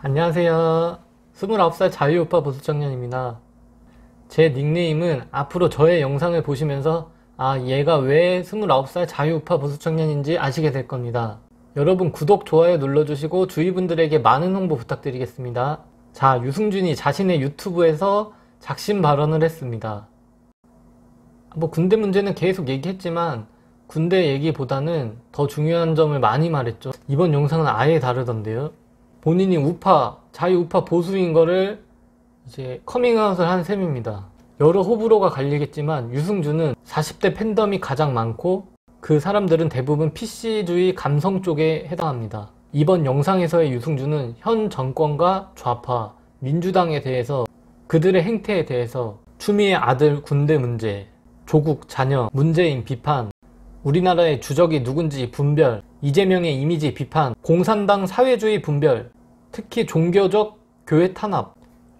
안녕하세요. 29살 자유우파 보수청년입니다. 제 닉네임은 앞으로 저의 영상을 보시면서 얘가 왜 29살 자유우파 보수청년인지 아시게 될 겁니다. 여러분 구독, 좋아요 눌러주시고 주위 분들에게 많은 홍보 부탁드리겠습니다. 자, 유승준이 자신의 유튜브에서 작심 발언을 했습니다. 군대 문제는 계속 얘기했지만 군대 얘기보다는 더 중요한 점을 많이 말했죠. 이번 영상은 아예 다르던데요. 본인이 자유우파 보수인 거를 이제 커밍아웃을 한 셈입니다. 여러 호불호가 갈리겠지만 유승준은 40대 팬덤이 가장 많고 그 사람들은 대부분 PC주의 감성 쪽에 해당합니다. 이번 영상에서의 유승준은 현 정권과 좌파, 민주당에 대해서 그들의 행태에 대해서 추미애 아들 군대 문제, 조국 자녀, 문재인 비판, 우리나라의 주적이 누군지 분별, 이재명의 이미지 비판, 공산당 사회주의 분별, 특히 종교적 교회 탄압,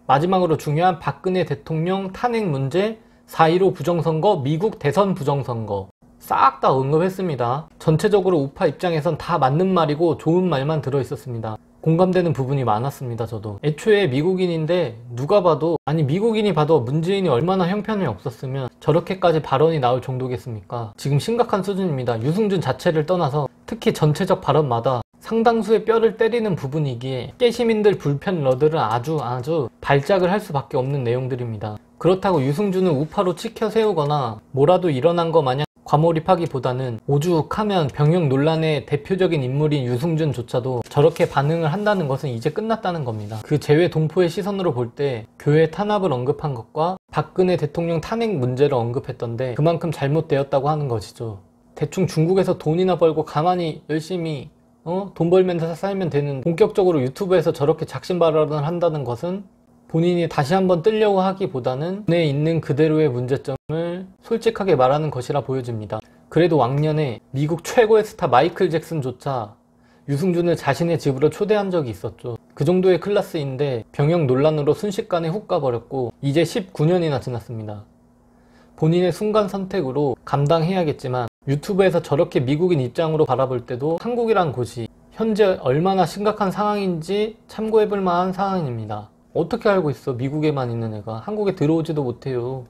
마지막으로 중요한 박근혜 대통령 탄핵 문제, 4.15 부정선거, 미국 대선 부정선거 싹 다 언급했습니다. 전체적으로 우파 입장에선 다 맞는 말이고 좋은 말만 들어있었습니다. 공감되는 부분이 많았습니다. 저도 애초에 미국인인데 누가 봐도, 미국인이 봐도 문재인이 얼마나 형편이 없었으면 저렇게까지 발언이 나올 정도겠습니까? 지금 심각한 수준입니다. 유승준 자체를 떠나서 특히 전체적 발언마다 상당수의 뼈를 때리는 부분이기에 깨시민들 불편 러드를 아주 발작을 할 수밖에 없는 내용들입니다. 그렇다고 유승준을 우파로 치켜 세우거나 뭐라도 일어난 거 마냥 과몰입하기보다는 오죽하면 병역 논란의 대표적인 인물인 유승준조차도 저렇게 반응을 한다는 것은 이제 끝났다는 겁니다. 그 재외 동포의 시선으로 볼 때 교회 탄압을 언급한 것과 박근혜 대통령 탄핵 문제를 언급했던데 그만큼 잘못되었다고 하는 것이죠. 대충 중국에서 돈이나 벌고 가만히 열심히 돈 벌면서 살면 되는, 본격적으로 유튜브에서 저렇게 작심 발언을 한다는 것은 본인이 다시 한번 뜨려고 하기보다는 눈에 있는 그대로의 문제점을 솔직하게 말하는 것이라 보여집니다. 그래도 왕년에 미국 최고의 스타 마이클 잭슨조차 유승준을 자신의 집으로 초대한 적이 있었죠. 그 정도의 클래스인데 병역 논란으로 순식간에 훅 가버렸고 이제 19년이나 지났습니다. 본인의 순간 선택으로 감당해야겠지만 유튜브에서 저렇게 미국인 입장으로 바라볼 때도 한국이란 곳이 현재 얼마나 심각한 상황인지 참고해볼 만한 상황입니다. 어떻게 알고 있어? 미국에만 있는 애가. 한국에 들어오지도 못해요.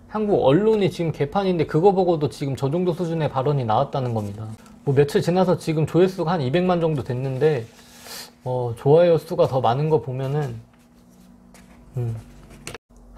한국 언론이 지금 개판인데 그거 보고도 지금 저 정도 수준의 발언이 나왔다는 겁니다. 며칠 지나서 지금 조회수가 한 200만 정도 됐는데 좋아요 수가 더 많은 거 보면은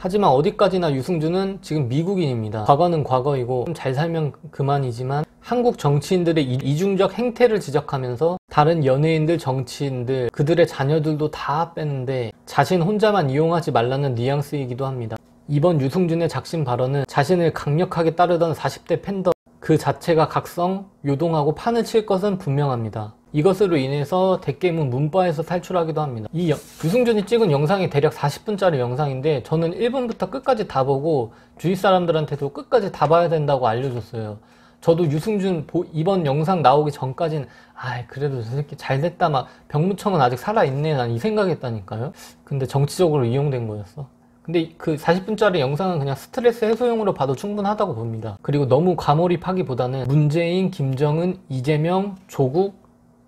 하지만 어디까지나 유승준은 지금 미국인입니다. 과거는 과거이고 잘 살면 그만이지만 한국 정치인들의 이중적 행태를 지적하면서 다른 연예인들, 정치인들, 그들의 자녀들도 다 빼는데 자신 혼자만 이용하지 말라는 뉘앙스이기도 합니다. 이번 유승준의 작심 발언은 자신을 강력하게 따르던 40대 팬덤 그 자체가 각성, 요동하고 판을 칠 것은 분명합니다. 이것으로 인해서 대깨문 문바에서 탈출하기도 합니다. 이 유승준이 찍은 영상이 대략 40분짜리 영상인데 저는 1분부터 끝까지 다 보고 주위 사람들한테도 끝까지 다 봐야 된다고 알려줬어요. 저도 유승준 이번 영상 나오기 전까지는 그래도 저 새끼 잘됐다, 병무청은 아직 살아있네, 난 이 생각했다니까요. 근데 정치적으로 이용된 거였어. 근데 그 40분짜리 영상은 그냥 스트레스 해소용으로 봐도 충분하다고 봅니다. 그리고 너무 과몰입하기보다는 문재인, 김정은, 이재명, 조국,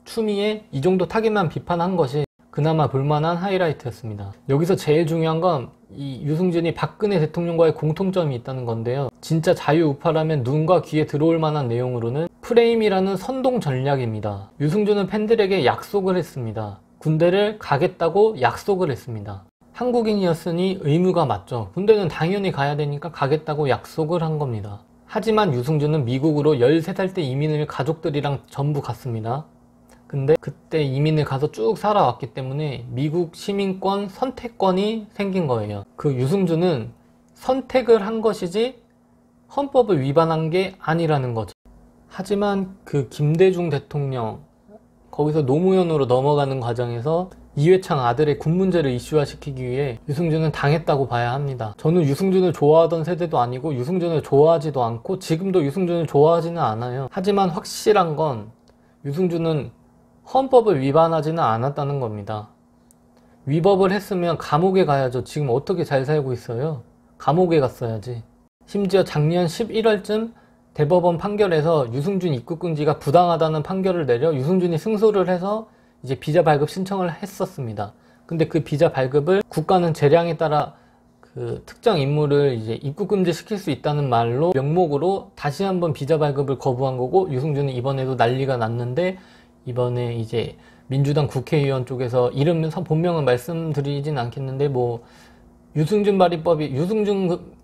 추미애 이 정도 타겟만 비판한 것이 그나마 볼만한 하이라이트였습니다. 여기서 제일 중요한 건 이 유승준이 박근혜 대통령과의 공통점이 있다는 건데요. 진짜 자유우파라면 눈과 귀에 들어올 만한 내용으로는 프레임이라는 선동 전략입니다. 유승준은 팬들에게 약속을 했습니다. 군대를 가겠다고 약속을 했습니다. 한국인이었으니 의무가 맞죠. 군대는 당연히 가야 되니까 가겠다고 약속을 한 겁니다. 하지만 유승준은 미국으로 13살 때 이민을 가족들이랑 전부 갔습니다. 근데 그때 이민을 가서 쭉 살아왔기 때문에 미국 시민권 선택권이 생긴 거예요. 그 유승준은 선택을 한 것이지 헌법을 위반한 게 아니라는 거죠. 하지만 그 김대중 대통령 거기서 노무현으로 넘어가는 과정에서 이회창 아들의 군 문제를 이슈화시키기 위해 유승준은 당했다고 봐야 합니다. 저는 유승준을 좋아하던 세대도 아니고 유승준을 좋아하지도 않고 지금도 유승준을 좋아하지는 않아요. 하지만 확실한 건 유승준은 헌법을 위반하지는 않았다는 겁니다. 위법을 했으면 감옥에 가야죠. 지금 어떻게 잘 살고 있어요? 감옥에 갔어야지. 심지어 작년 11월쯤 대법원 판결에서 유승준 입국 금지가 부당하다는 판결을 내려 유승준이 승소를 해서 이제 비자 발급 신청을 했었습니다. 근데 그 비자 발급을 국가는 재량에 따라 그 특정 인물을 이제 입국 금지시킬 수 있다는 말로 명목으로 다시 한번 비자 발급을 거부한 거고, 유승준은 이번에도 난리가 났는데, 이번에 이제 민주당 국회의원 쪽에서 이름 본명은 말씀드리진 않겠는데 뭐 유승준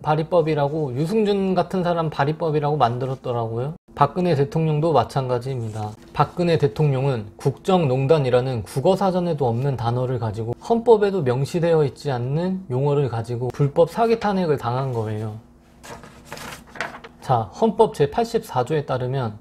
발의법이라고, 유승준 같은 사람 발의법이라고 만들었더라고요. 박근혜 대통령도 마찬가지입니다. 박근혜 대통령은 국정농단이라는 국어사전에도 없는 단어를 가지고 헌법에도 명시되어 있지 않는 용어를 가지고 불법 사기 탄핵을 당한 거예요. 자, 헌법 제84조에 따르면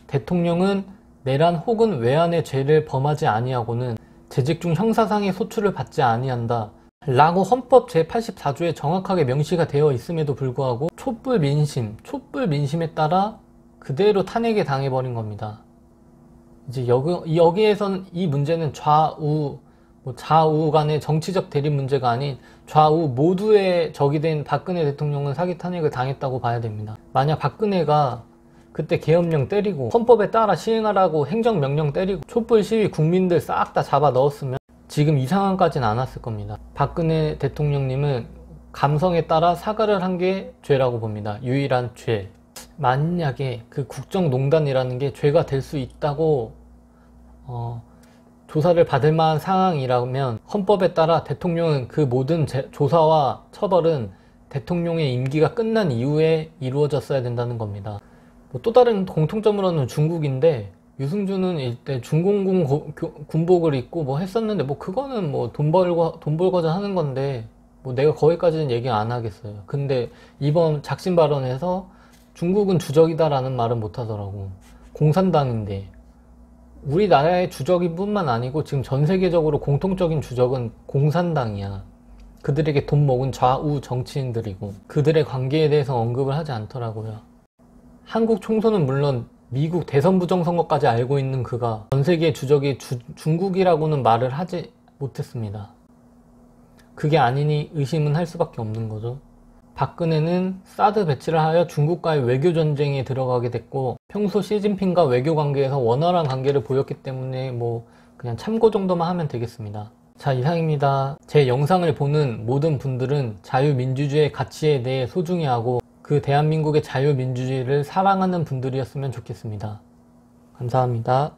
대통령은 내란 혹은 외환의 죄를 범하지 아니하고는 재직 중 형사상의 소출을 받지 아니한다 라고 헌법 제84조에 정확하게 명시가 되어 있음에도 불구하고 촛불 민심에 따라 그대로 탄핵에 당해버린 겁니다. 이제 여기에서는 이 문제는 좌우 간의 정치적 대립 문제가 아닌 좌우 모두의 적이 된 박근혜 대통령은 사기 탄핵을 당했다고 봐야 됩니다. 만약 박근혜가 그때 계엄령 때리고 헌법에 따라 시행하라고 행정명령 때리고 촛불 시위 국민들 싹 다 잡아 넣었으면 지금 이 상황까지는 안 왔을 겁니다. 박근혜 대통령님은 감성에 따라 사과를 한 게 죄라고 봅니다. 유일한 죄. 만약에 그 국정농단이라는 게 죄가 될 수 있다고 조사를 받을 만한 상황이라면 헌법에 따라 대통령은 그 모든 조사와 처벌은 대통령의 임기가 끝난 이후에 이루어졌어야 된다는 겁니다. 또 다른 공통점으로는 중국인데, 유승준은 이때 중공군 군복을 입고 뭐 했었는데 뭐 그거는 뭐 돈 벌고자 하는 건데 뭐 내가 거기까지는 얘기 안 하겠어요. 근데 이번 작심 발언에서 중국은 주적이다라는 말은 못 하더라고. 공산당인데 우리나라의 주적일 뿐만 아니고 지금 전 세계적으로 공통적인 주적은 공산당이야. 그들에게 돈 먹은 좌우 정치인들이고 그들의 관계에 대해서 언급을 하지 않더라고요. 한국 총선은 물론 미국 대선 부정선거까지 알고 있는 그가 전 세계 주적이 중국이라고는 말을 하지 못했습니다. 그게 아니니 의심은 할 수밖에 없는 거죠. 박근혜는 사드 배치를 하여 중국과의 외교전쟁에 들어가게 됐고, 평소 시진핑과 외교 관계에서 원활한 관계를 보였기 때문에 뭐 그냥 참고 정도만 하면 되겠습니다. 자, 이상입니다. 제 영상을 보는 모든 분들은 자유민주주의의 가치에 대해 소중히 하고 그 대한민국의 자유민주주의를 사랑하는 분들이었으면 좋겠습니다. 감사합니다.